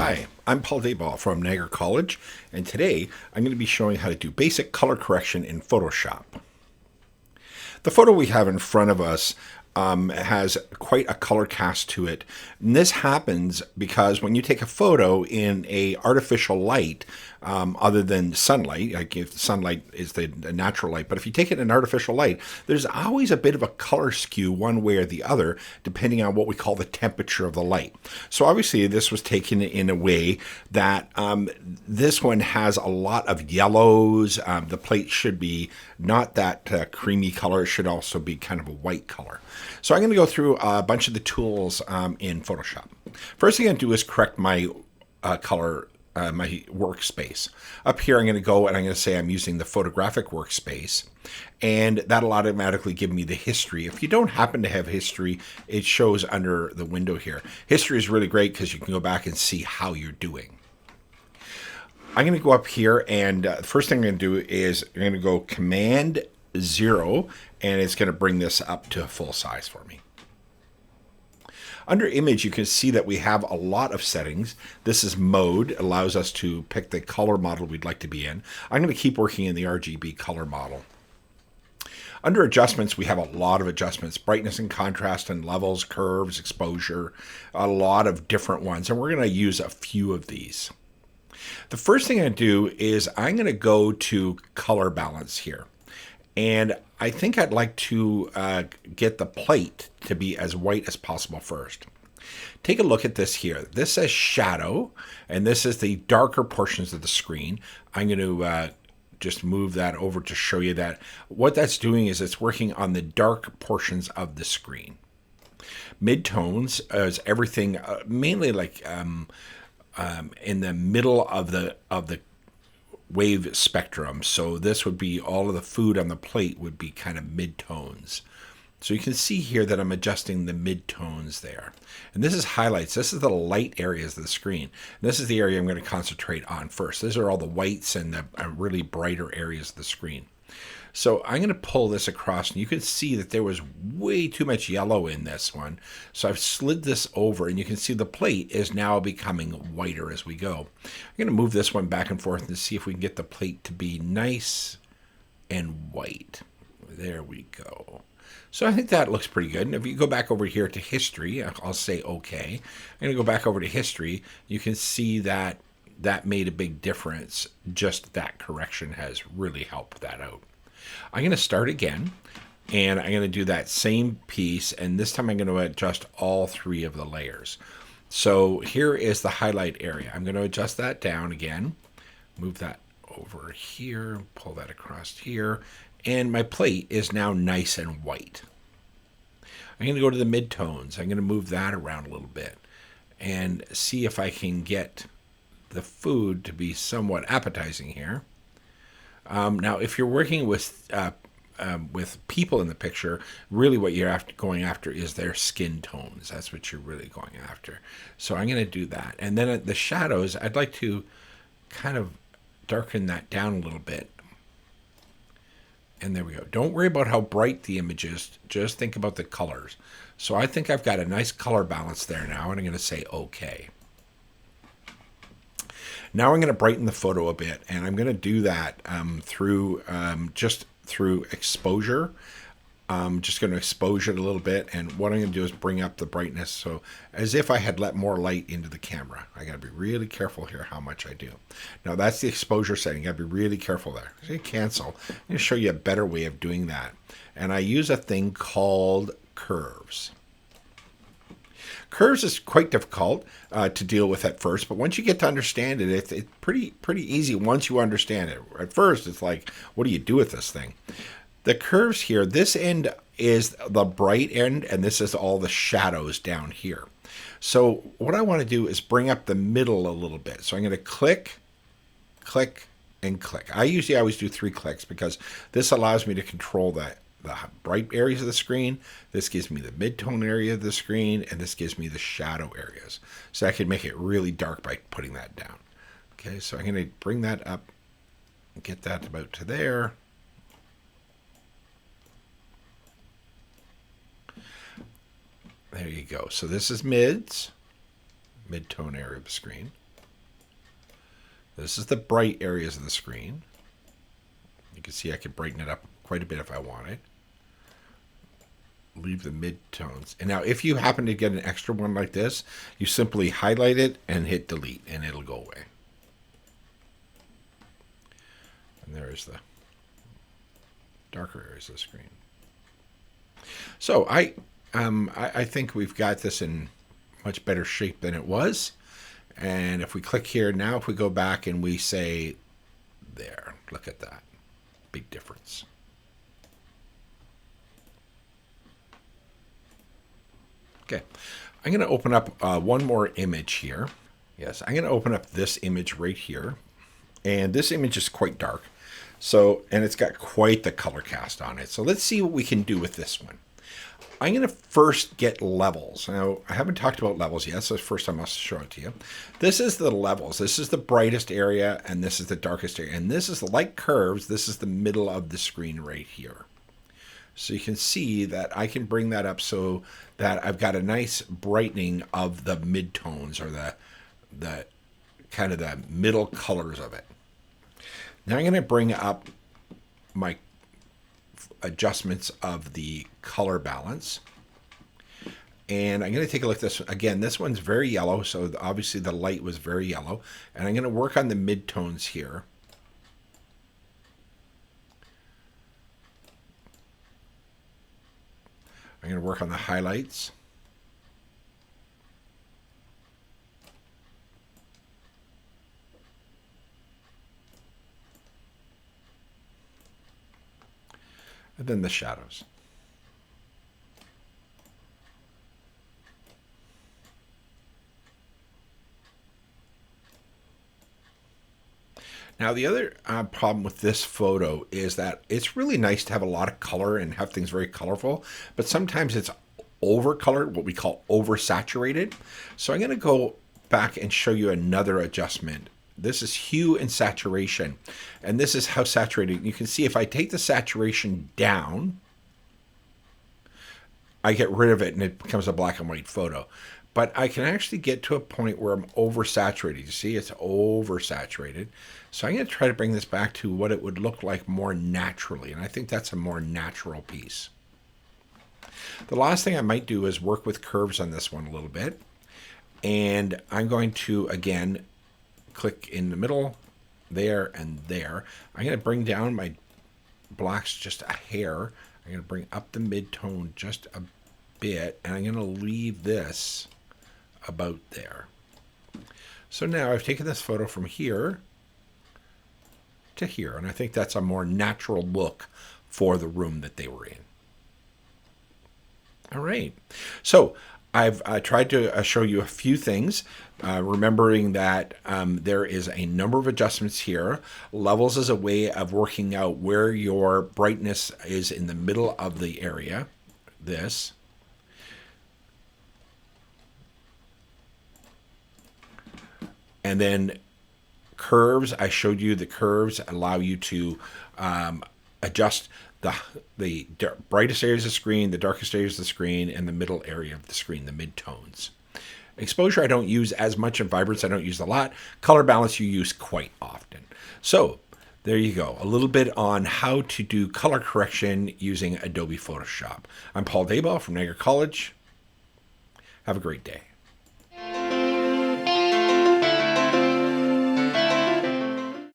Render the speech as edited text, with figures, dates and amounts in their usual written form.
Hi, I'm Paul Dayball from Niagara College, and today I'm going to be showing how to do basic color correction in Photoshop. The photo we have in front of us has quite a color cast to it. And this happens because when you take a photo in a artificial light, other than sunlight, like if sunlight is the natural light, but if you take it in artificial light, there's always a bit of a color skew one way or the other, depending on what we call the temperature of the light. So obviously this was taken in a way that this one has a lot of yellows. The plate should be not that creamy color. It should also be kind of a white color. So I'm going to go through a bunch of the tools in Photoshop. First thing I'm going to do is correct my color, my workspace. Up here I'm going to go and I'm going to say I'm using the photographic workspace, and that'll automatically give me the history. If you don't happen to have history, it shows under the window here. History is really great because you can go back and see how you're doing. I'm going to go up here, and the first thing I'm going to do is I'm going to go Command 0, and it's going to bring this up to full size for me. Under image, you can see that we have a lot of settings. This is mode. It allows us to pick the color model we'd like to be in. I'm going to keep working in the RGB color model. Under adjustments, we have a lot of adjustments: brightness and contrast and levels, curves, exposure, a lot of different ones. And we're going to use a few of these. The first thing I do is I'm going to go to color balance here. And I think I'd like to get the plate to be as white as possible first. Take a look at this here. This says shadow, and this is the darker portions of the screen. I'm going to just move that over to show you that. What that's doing is it's working on the dark portions of the screen. Midtones is everything, mainly like in the middle of the wave spectrum. So this would be all of the food on the plate would be kind of midtones. So you can see here that I'm adjusting the midtones there. And this is highlights. This is the light areas of the screen. And this is the area I'm going to concentrate on first. These are all the whites and the really brighter areas of the screen. So I'm going to pull this across, and you can see that there was way too much yellow in this one. So I've slid this over, and you can see the plate is now becoming whiter as we go. I'm going to move this one back and forth and see if we can get the plate to be nice and white. There we go. So I think that looks pretty good. And if you go back over here to history, I'll say OK. I'm going to go back over to history. You can see that that made a big difference. Just that correction has really helped that out. I'm going to start again, and I'm going to do that same piece, and this time I'm going to adjust all three of the layers. So here is the highlight area. I'm going to adjust that down again, move that over here, pull that across here, and my plate is now nice and white. I'm going to go to the midtones. I'm going to move that around a little bit and see if I can get the food to be somewhat appetizing here. Now, if you're working with people in the picture, really what you're going after is their skin tones. That's what you're really going after. So I'm going to do that. And then at the shadows, I'd like to kind of darken that down a little bit. And there we go. Don't worry about how bright the image is. Just think about the colors. So I think I've got a nice color balance there now, and I'm going to say OK. Now I'm going to brighten the photo a bit, and I'm going to do that through exposure. I'm just going to expose it a little bit, and what I'm going to do is bring up the brightness, so as if I had let more light into the camera. I got to be really careful here how much I do. Now that's the exposure setting. Got to be really careful there. So cancel. I'm going to show you a better way of doing that, and I use a thing called curves. Curves is quite difficult to deal with at first, but once you get to understand it, it's pretty easy once you understand it. At first, it's like, what do you do with this thing? The curves here, this end is the bright end, and this is all the shadows down here. So what I want to do is bring up the middle a little bit. So I'm going to click, click, and click. I usually always do 3 clicks because this allows me to control the bright areas of the screen. This gives me the mid-tone area of the screen, and this gives me the shadow areas. So I can make it really dark by putting that down. Okay, so I'm going to bring that up and get that about to there. There you go. So this is mid-tone area of the screen. This is the bright areas of the screen. You can see I can brighten it up quite a bit if I wanted. Leave the mid-tones. And now if you happen to get an extra one like this, you simply highlight it and hit delete and it'll go away. And there's the darker areas of the screen. So I think we've got this in much better shape than it was. And if we click here now, if we go back and we say there, look at that. Big difference. Okay, I'm going to open up one more image here. Yes, I'm going to open up this image right here. And this image is quite dark. So, and it's got quite the color cast on it. So let's see what we can do with this one. I'm going to first get levels. Now, I haven't talked about levels yet, so first I must show it to you. This is the levels. This is the brightest area, and this is the darkest area. And this is like curves. This is the middle of the screen right here. So you can see that I can bring that up so that I've got a nice brightening of the midtones, or the kind of the middle colors of it. Now I'm going to bring up my adjustments of the color balance. And I'm going to take a look at this. Again, this one's very yellow, so obviously the light was very yellow. And I'm going to work on the midtones here. I'm going to work on the highlights. And then the shadows. Now, the other problem with this photo is that it's really nice to have a lot of color and have things very colorful, but sometimes it's over-colored, what we call oversaturated. So I'm going to go back and show you another adjustment. This is hue and saturation, and this is how saturated. You can see if I take the saturation down, I get rid of it and it becomes a black and white photo. But I can actually get to a point where I'm oversaturated. You see, it's oversaturated. So I'm going to try to bring this back to what it would look like more naturally. And I think that's a more natural piece. The last thing I might do is work with curves on this one a little bit. And I'm going to, again, click in the middle, there and there. I'm going to bring down my blacks just a hair. I'm going to bring up the mid-tone just a bit. And I'm going to leave this about there. So now I've taken this photo from here to here, and I think that's a more natural look for the room that they were in. All right, so I've tried to show you a few things, remembering that there is a number of adjustments here. Levels is a way of working out where your brightness is in the middle of the area, this. And then curves, I showed you the curves allow you to adjust the brightest areas of the screen, the darkest areas of the screen, and the middle area of the screen, the midtones. Exposure I don't use as much, and vibrance I don't use a lot. Color balance you use quite often. So there you go, a little bit on how to do color correction using Adobe Photoshop. I'm Paul Daybell from Niagara College. Have a great day.